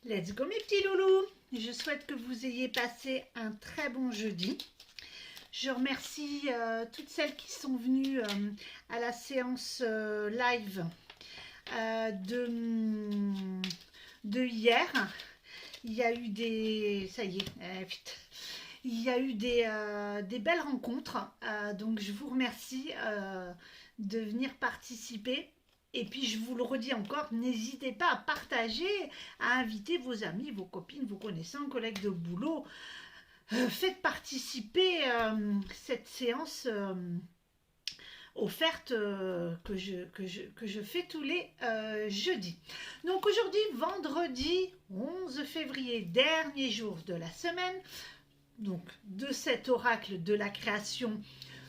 Let's go mes petits loulous. Je souhaite que vous ayez passé un très bon jeudi. Je remercie toutes celles qui sont venues à la séance live de hier. Il y a eu des... Ça y est, vite. Il y a eu des belles rencontres. Donc je vous remercie de venir participer. Et puis je vous le redis encore, n'hésitez pas à partager, à inviter vos amis, vos copines, vos connaissances, collègues de boulot. Faites participer cette séance offerte que je fais tous les jeudis. Donc aujourd'hui, vendredi 11 février, dernier jour de la semaine, donc de cet oracle de la création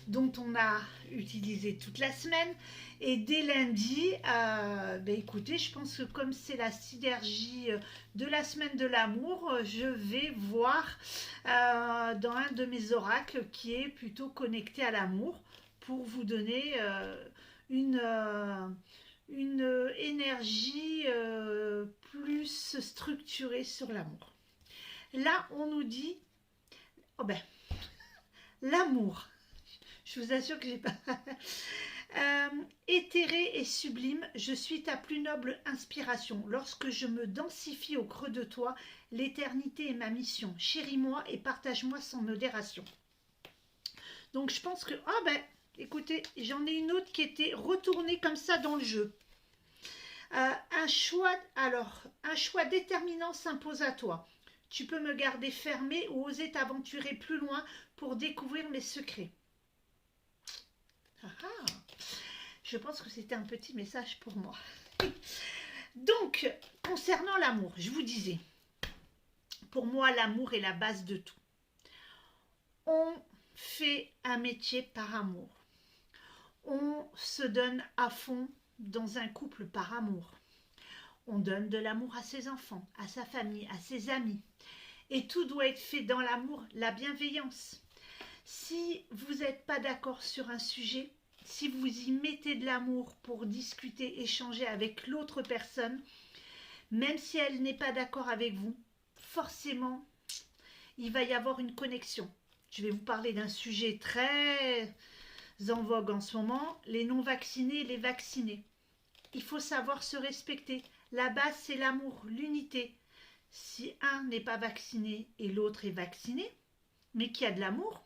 dont on a utilisé toute la semaine. Et dès lundi, écoutez, je pense que comme c'est la synergie de la semaine de l'amour, je vais voir dans un de mes oracles qui est plutôt connecté à l'amour pour vous donner une énergie plus structurée sur l'amour. Là, on nous dit, l'amour. Je vous assure que j'ai pas... éthéré et sublime, je suis ta plus noble inspiration. Lorsque je me densifie au creux de toi, l'éternité est ma mission. Chéris-moi et partage-moi sans modération. Donc je pense que... écoutez, j'en ai une autre qui était retournée comme ça dans le jeu. Un choix déterminant s'impose à toi. Tu peux me garder fermé ou oser t'aventurer plus loin pour découvrir mes secrets. Je pense que c'était un petit message pour moi. Donc, concernant l'amour, je vous disais, pour moi, l'amour est la base de tout. On fait un métier par amour. On se donne à fond dans un couple par amour. On donne de l'amour à ses enfants, à sa famille, à ses amis. Et tout doit être fait dans l'amour, la bienveillance. Si vous n'êtes pas d'accord sur un sujet, si vous y mettez de l'amour pour discuter, échanger avec l'autre personne, même si elle n'est pas d'accord avec vous, forcément, il va y avoir une connexion. Je vais vous parler d'un sujet très en vogue en ce moment, les non-vaccinés et les vaccinés. Il faut savoir se respecter. La base, c'est l'amour, l'unité. Si un n'est pas vacciné et l'autre est vacciné, mais qu'il y a de l'amour,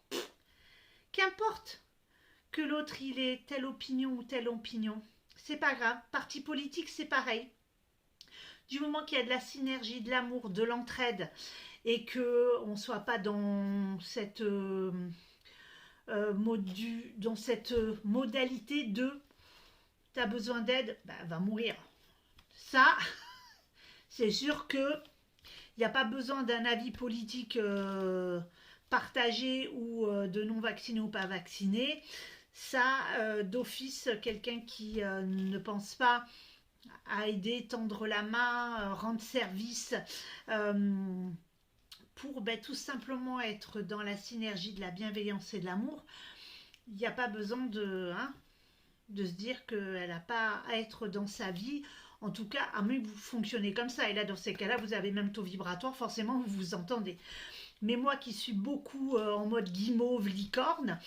qu'importe que l'autre il ait telle opinion ou telle opinion, c'est pas grave. Parti politique, c'est pareil. Du moment qu'il y a de la synergie, de l'amour, de l'entraide et que on soit pas dans cette modalité de t'as besoin d'aide, va mourir. Ça, c'est sûr que il n'y a pas besoin d'un avis politique partagé ou de non vacciné ou pas vacciné. Ça, d'office, quelqu'un qui ne pense pas à aider, tendre la main, rendre service pour tout simplement être dans la synergie de la bienveillance et de l'amour, il n'y a pas besoin de se dire qu'elle n'a pas à être dans sa vie. En tout cas, à moins que vous fonctionnez comme ça. Et là, dans ces cas-là, vous avez même taux vibratoire, forcément, vous vous entendez. Mais moi qui suis beaucoup en mode guimauve, licorne,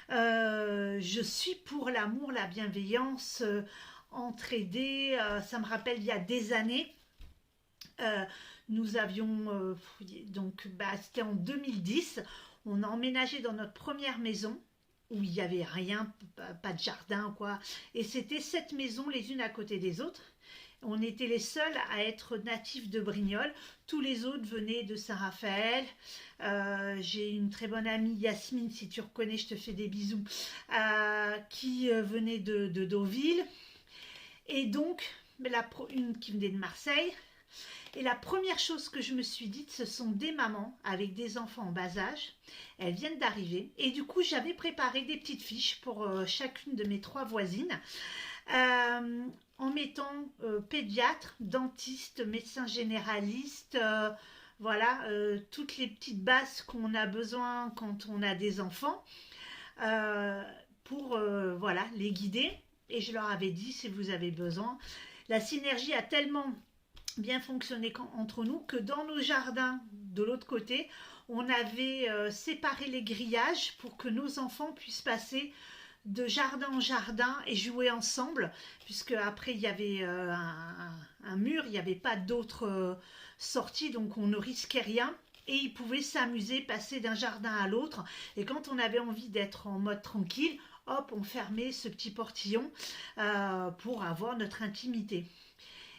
je suis pour l'amour, la bienveillance, entraider. Ça me rappelle il y a des années, nous avions, c'était en 2010, on a emménagé dans notre première maison où il n'y avait rien, pas de jardin, quoi. Et c'était 7 maisons les unes à côté des autres. On était les seuls à être natifs de Brignoles. Tous les autres venaient de Saint-Raphaël. J'ai une très bonne amie, Yasmine, si tu reconnais, je te fais des bisous, qui venait de Deauville. Et donc, une qui venait de Marseille. Et la première chose que je me suis dite, ce sont des mamans avec des enfants en bas âge. Elles viennent d'arriver. Et du coup, j'avais préparé des petites fiches pour chacune de mes 3 voisines. En mettant pédiatre, dentiste, médecin généraliste, toutes les petites bases qu'on a besoin quand on a des enfants pour les guider. Et je leur avais dit, si vous avez besoin, la synergie a tellement bien fonctionné entre nous que dans nos jardins de l'autre côté, on avait séparé les grillages pour que nos enfants puissent passer de jardin en jardin et jouer ensemble, puisque après il y avait un mur, il n'y avait pas d'autres sorties, donc on ne risquait rien. Et ils pouvaient s'amuser, passer d'un jardin à l'autre. Et quand on avait envie d'être en mode tranquille, hop, on fermait ce petit portillon pour avoir notre intimité.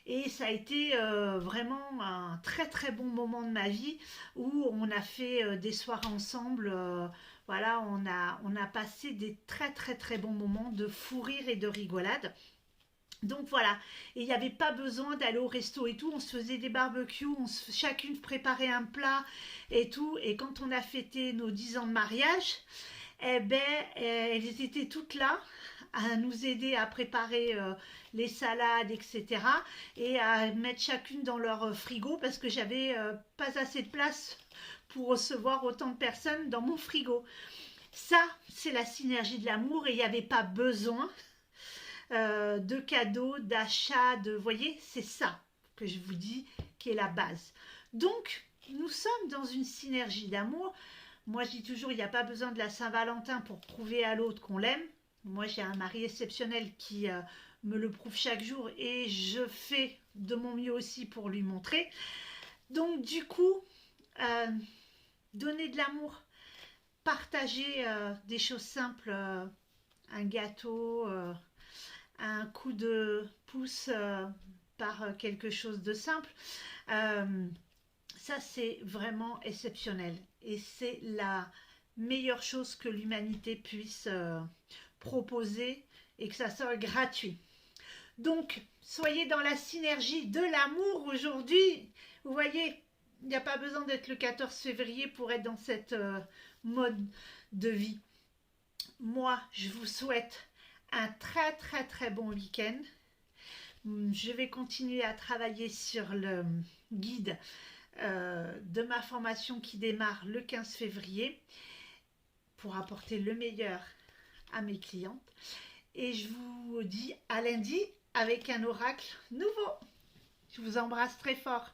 Et ça a été vraiment un très très bon moment de ma vie où on a fait des soirées ensemble. Voilà, on a passé des très très très bons moments de fou rire et de rigolade. Donc voilà, et il n'y avait pas besoin d'aller au resto et tout, on se faisait des barbecues, chacune préparait un plat et tout, et quand on a fêté nos 10 ans de mariage, eh ben, elles étaient toutes là à nous aider à préparer les salades, etc. Et à mettre chacune dans leur frigo parce que j'avais pas assez de place pour recevoir autant de personnes dans mon frigo. Ça, c'est la synergie de l'amour et il n'y avait pas besoin de cadeaux, d'achats, de... Vous voyez, c'est ça que je vous dis qui est la base. Donc, nous sommes dans une synergie d'amour. Moi, je dis toujours, il n'y a pas besoin de la Saint-Valentin pour prouver à l'autre qu'on l'aime. Moi, j'ai un mari exceptionnel qui me le prouve chaque jour et je fais de mon mieux aussi pour lui montrer. Donc, du coup, donner de l'amour, partager des choses simples, un gâteau, un coup de pouce par quelque chose de simple, ça c'est vraiment exceptionnel et c'est la meilleure chose que l'humanité puisse proposer et que ça soit gratuit. Donc soyez dans la synergie de l'amour aujourd'hui. Vous voyez, il n'y a pas besoin d'être le 14 février pour être dans cette mode de vie. Moi, je vous souhaite un très très très bon week-end. Je vais continuer à travailler sur le guide de ma formation qui démarre le 15 février pour apporter le meilleur à mes clientes. Et je vous dis à lundi avec un oracle nouveau. Je vous embrasse très fort.